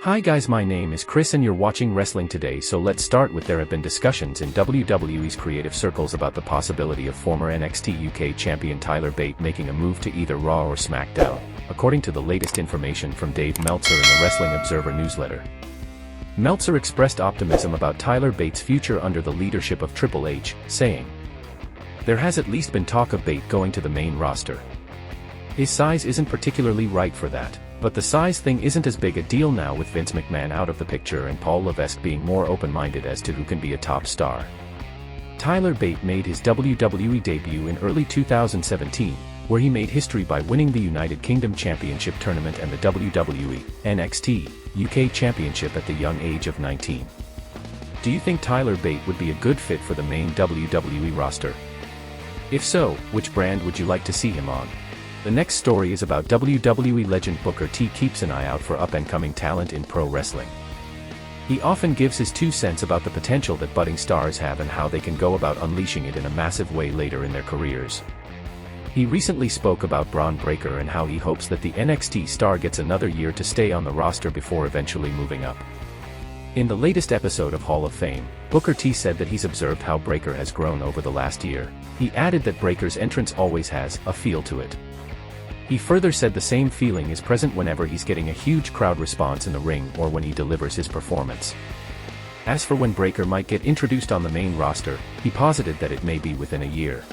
Hi guys, my name is Chris and you're watching Wrestling Today. So let's start with there have been discussions in WWE's creative circles about the possibility of former NXT UK champion Tyler Bate making a move to either Raw or SmackDown, according to the latest information from Dave Meltzer in the Wrestling Observer newsletter. Meltzer expressed optimism about Tyler Bate's future under the leadership of Triple H, saying, "There has at least been talk of Bate going to the main roster. His size isn't particularly right for that. But the size thing isn't as big a deal now with Vince McMahon out of the picture and Paul Levesque being more open-minded as to who can be a top star." Tyler Bate made his WWE debut in early 2017, where he made history by winning the United Kingdom Championship Tournament and the WWE NXT UK Championship at the young age of 19. Do you think Tyler Bate would be a good fit for the main WWE roster? If so, which brand would you like to see him on? The next story is about WWE legend Booker T keeps an eye out for up-and-coming talent in pro wrestling. He often gives his 2 cents about the potential that budding stars have and how they can go about unleashing it in a massive way later in their careers. He recently spoke about Braun Breaker and how he hopes that the NXT star gets another year to stay on the roster before eventually moving up. In the latest episode of Hall of Fame, Booker T said that he's observed how Breaker has grown over the last year. He added that Breaker's entrance always has a feel to it. He further said the same feeling is present whenever he's getting a huge crowd response in the ring or when he delivers his performance. As for when Breaker might get introduced on the main roster, he posited that it may be within a year.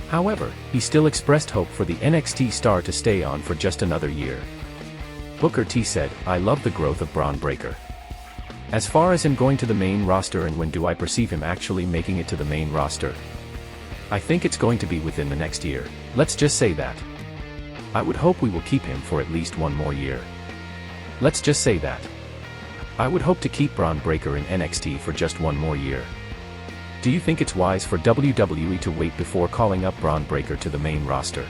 However, he still expressed hope for the NXT star to stay on for just another year. Booker T said, "I love the growth of Braun Breaker. As far as him going to the main roster and when do I perceive him actually making it to the main roster? I think it's going to be within the next year, let's just say that. I would hope we will keep him for at least one more year. Let's just say that. I would hope to keep Braun Breaker in NXT for just one more year. Do you think it's wise for WWE to wait before calling up Braun Breaker to the main roster?"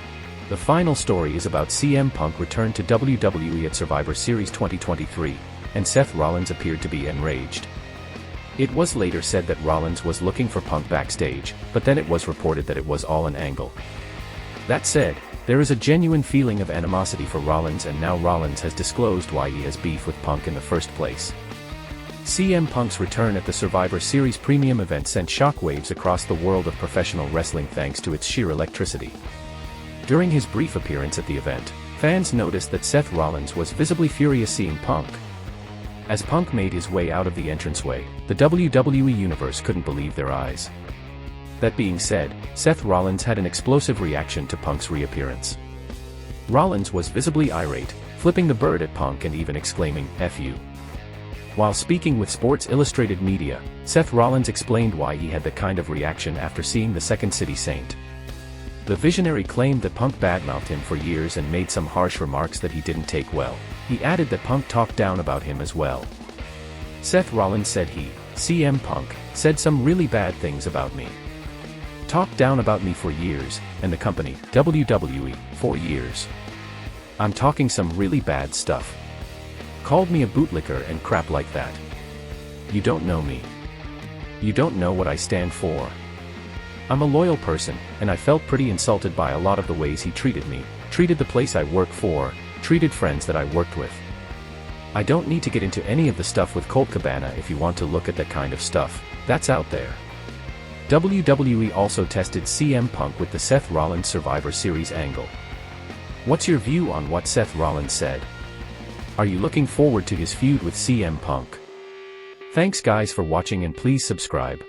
The final story is about CM Punk returned to WWE at Survivor Series 2023, and Seth Rollins appeared to be enraged. It was later said that Rollins was looking for Punk backstage, but then it was reported that it was all an angle. That said, there is a genuine feeling of animosity for Rollins, and now Rollins has disclosed why he has beef with Punk in the first place. CM Punk's return at the Survivor Series premium event sent shockwaves across the world of professional wrestling thanks to its sheer electricity. During his brief appearance at the event, fans noticed that Seth Rollins was visibly furious seeing Punk. As Punk made his way out of the entranceway, the WWE Universe couldn't believe their eyes. That being said, Seth Rollins had an explosive reaction to Punk's reappearance. Rollins was visibly irate, flipping the bird at Punk and even exclaiming, "F you." While speaking with Sports Illustrated Media, Seth Rollins explained why he had that kind of reaction after seeing the Second City Saint. The visionary claimed that Punk badmouthed him for years and made some harsh remarks that he didn't take well. He added that Punk talked down about him as well. Seth Rollins said CM Punk, said some really bad things about me. Talked down about me for years, and the company, WWE, for years. I'm talking some really bad stuff. Called me a bootlicker and crap like that. You don't know me. You don't know what I stand for. I'm a loyal person, and I felt pretty insulted by a lot of the ways he treated me, treated the place I work for, treated friends that I worked with. I don't need to get into any of the stuff with Colt Cabana. If you want to look at that kind of stuff, that's out there." WWE also tested CM Punk with the Seth Rollins Survivor Series angle. What's your view on what Seth Rollins said? Are you looking forward to his feud with CM Punk? Thanks guys for watching and please subscribe.